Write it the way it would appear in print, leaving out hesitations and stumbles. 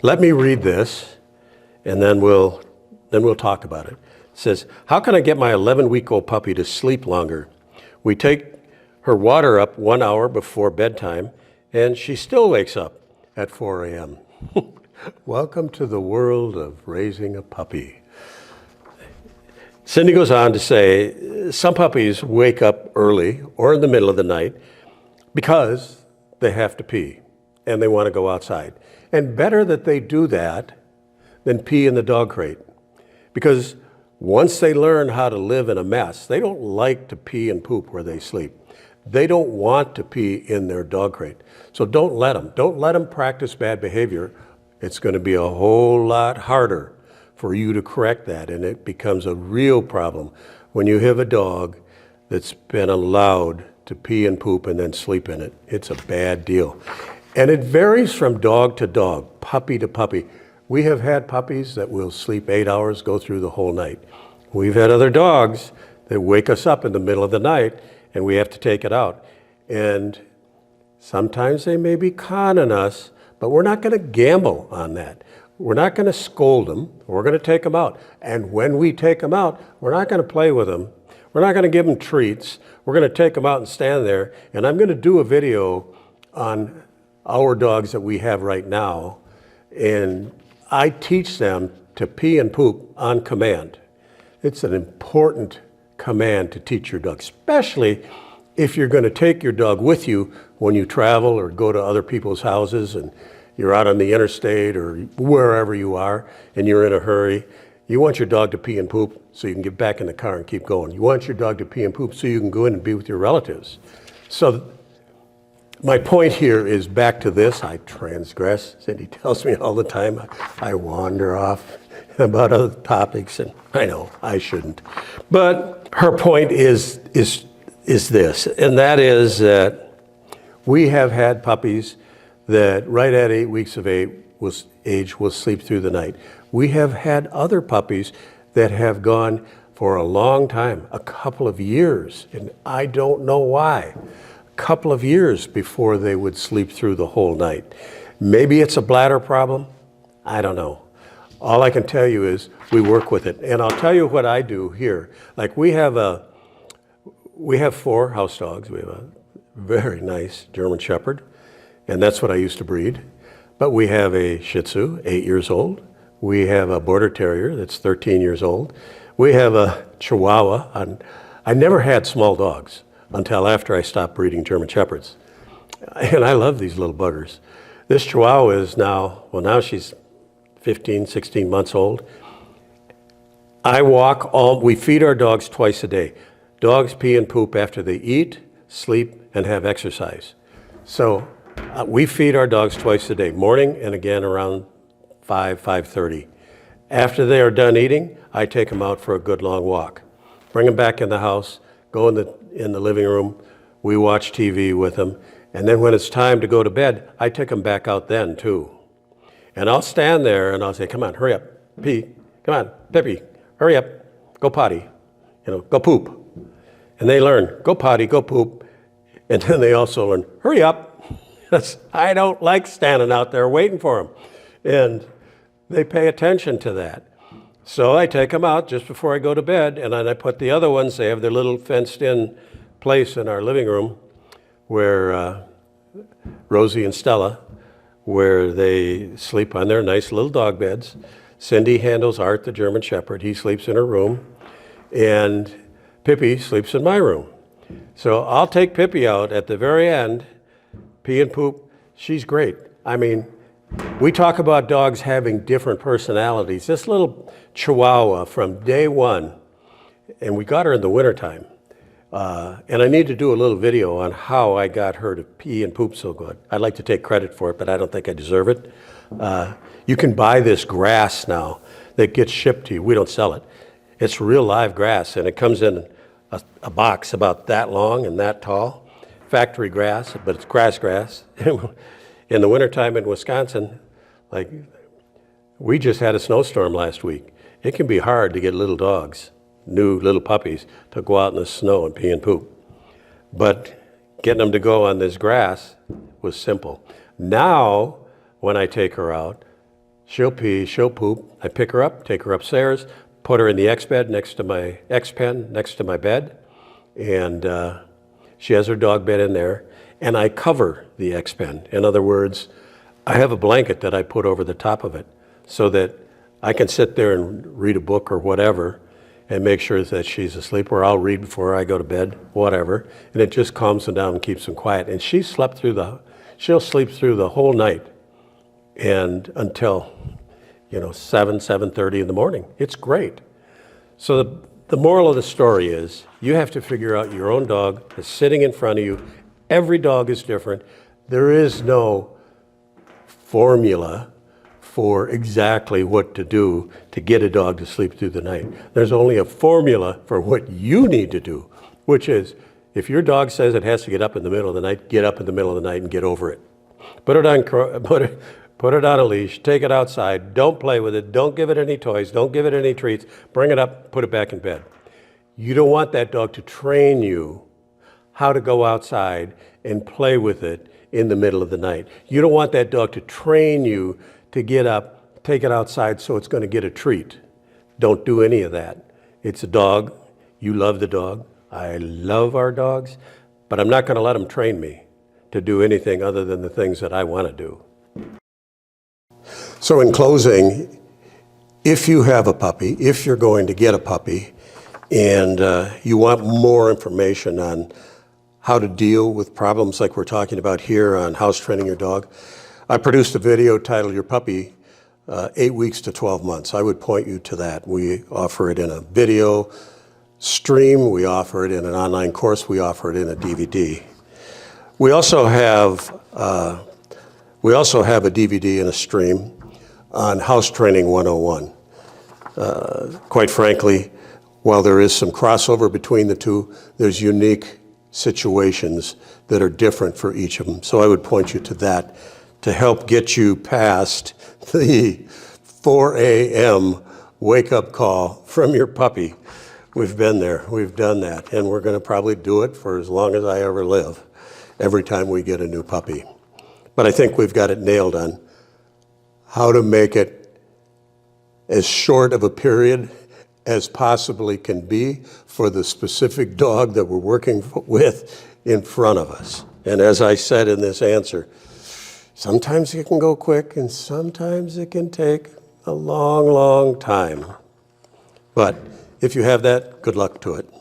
Let me read this, and then we'll talk about it. It says, how can I get my 11-week-old puppy to sleep longer? We take her water up 1 hour before bedtime, and she still wakes up at 4 a.m. Welcome to the world of raising a puppy. Cindy goes on to say, some puppies wake up early or in the middle of the night because they have to pee and they want to go outside. And better that they do that than pee in the dog crate. Because once they learn how to live in a mess, they don't like to pee and poop where they sleep. They don't want to pee in their dog crate. So don't let them. Don't let them practice bad behavior. It's going to be a whole lot harder for you to correct that, and it becomes a real problem when you have a dog that's been allowed to pee and poop and then sleep in it. It's a bad deal. And it varies from dog to dog, puppy to puppy. We have had puppies that will sleep 8 hours, go through the whole night. We've had other dogs that wake us up in the middle of the night and we have to take it out. And sometimes they may be conning us, but we're not going to gamble on that. We're not going to scold them. We're going to take them out. And when we take them out, we're not going to play with them. We're not going to give them treats. We're going to take them out and stand there. And I'm going to do a video on our dogs that we have right now. And I teach them to pee and poop on command. It's an important command to teach your dog, especially if you're going to take your dog with you when you travel or go to other people's houses and you're out on the interstate or wherever you are and you're in a hurry. You want your dog to pee and poop so you can get back in the car and keep going. You want your dog to pee and poop so you can go in and be with your relatives. So my point here is back to this. I transgress. Cindy tells me all the time I wander off about other topics, and I know I shouldn't. But her point is this, and that is that we have had puppies that right at 8 weeks of age will sleep through the night. We have had other puppies that have gone for a long time, a couple of years, and I don't know why, a couple of years before they would sleep through the whole night. Maybe it's a bladder problem. I don't know. All I can tell you is we work with it. And I'll tell you what I do here. Like we have 4 house dogs. We have a very nice German Shepherd, and that's what I used to breed. But we have a Shih Tzu, 8 years old. We have a Border Terrier that's 13 years old. We have a Chihuahua. I never had small dogs until after I stopped breeding German Shepherds. And I love these little buggers. This Chihuahua is now she's 15, 16 months old. We feed our dogs twice a day. Dogs pee and poop after they eat, sleep, and have exercise. So we feed our dogs twice a day, morning and again around 5:30. After they are done eating, I take them out for a good long walk. Bring them back in the house, go in the living room, we watch TV with them, and then when it's time to go to bed, I take them back out then too. And I'll stand there and I'll say, come on, hurry up, pee, come on, Pippi, hurry up, go potty, go poop. And they learn, go potty, go poop, and then they also learn, hurry up. I don't like standing out there waiting for them. And they pay attention to that. So I take them out just before I go to bed, and then I put the other ones, they have their little fenced-in place in our living room where Rosie and Stella, where they sleep on their nice little dog beds. Cindy handles Art, the German Shepherd. He sleeps in her room, and Pippi sleeps in my room. So I'll take Pippi out at the very end, pee and poop. She's great. I mean, we talk about dogs having different personalities. This little Chihuahua from day one, and we got her in the wintertime, and I need to do a little video on how I got her to pee and poop so good. I'd like to take credit for it, but I don't think I deserve it. You can buy this grass now that gets shipped to you. We don't sell it. It's real live grass, and it comes in a box about that long and that tall. Factory grass, but it's grass. In the wintertime in Wisconsin, like we just had a snowstorm last week. It can be hard to get little dogs, new little puppies, to go out in the snow and pee and poop. But getting them to go on this grass was simple. Now, when I take her out, she'll pee, she'll poop. I pick her up, take her upstairs, put her in the X-bed next to my X-pen, next to my bed, and she has her dog bed in there, and I cover the X-pen. In other words, I have a blanket that I put over the top of it so that I can sit there and read a book or whatever and make sure that she's asleep, or I'll read before I go to bed, whatever, and it just calms them down and keeps them quiet. And she'll sleep through the whole night and until, 7:30 in the morning. It's great. So the moral of the story is you have to figure out your own dog that's sitting in front of you. Every dog is different. There is no formula for exactly what to do to get a dog to sleep through the night. There's only a formula for what you need to do, which is if your dog says it has to get up in the middle of the night, get up in the middle of the night and get over it. Put it on a leash, take it outside, don't play with it, don't give it any toys, don't give it any treats, bring it up, put it back in bed. You don't want that dog to train you how to go outside and play with it in the middle of the night. You don't want that dog to train you to get up, take it outside so it's going to get a treat. Don't do any of that. It's a dog. You love the dog. I love our dogs, but I'm not going to let them train me to do anything other than the things that I want to do. So in closing, if you have a puppy, if you're going to get a puppy, and you want more information on how to deal with problems like we're talking about here on house training your dog, I produced a video titled Your Puppy, 8 Weeks to 12 Months. I would point you to that. We offer it in a video stream. We offer it in an online course. We offer it in a DVD. We also have a DVD and a stream on House Training 101. Quite frankly, while there is some crossover between the two, there's unique situations that are different for each of them. So I would point you to that to help get you past the 4 a.m. wake-up call from your puppy. We've been there, we've done that, and we're gonna probably do it for as long as I ever live, every time we get a new puppy. But I think we've got it nailed on how to make it as short of a period as possibly can be for the specific dog that we're working with in front of us. And as I said in this answer, sometimes it can go quick and sometimes it can take a long, long time. But if you have that, good luck to it.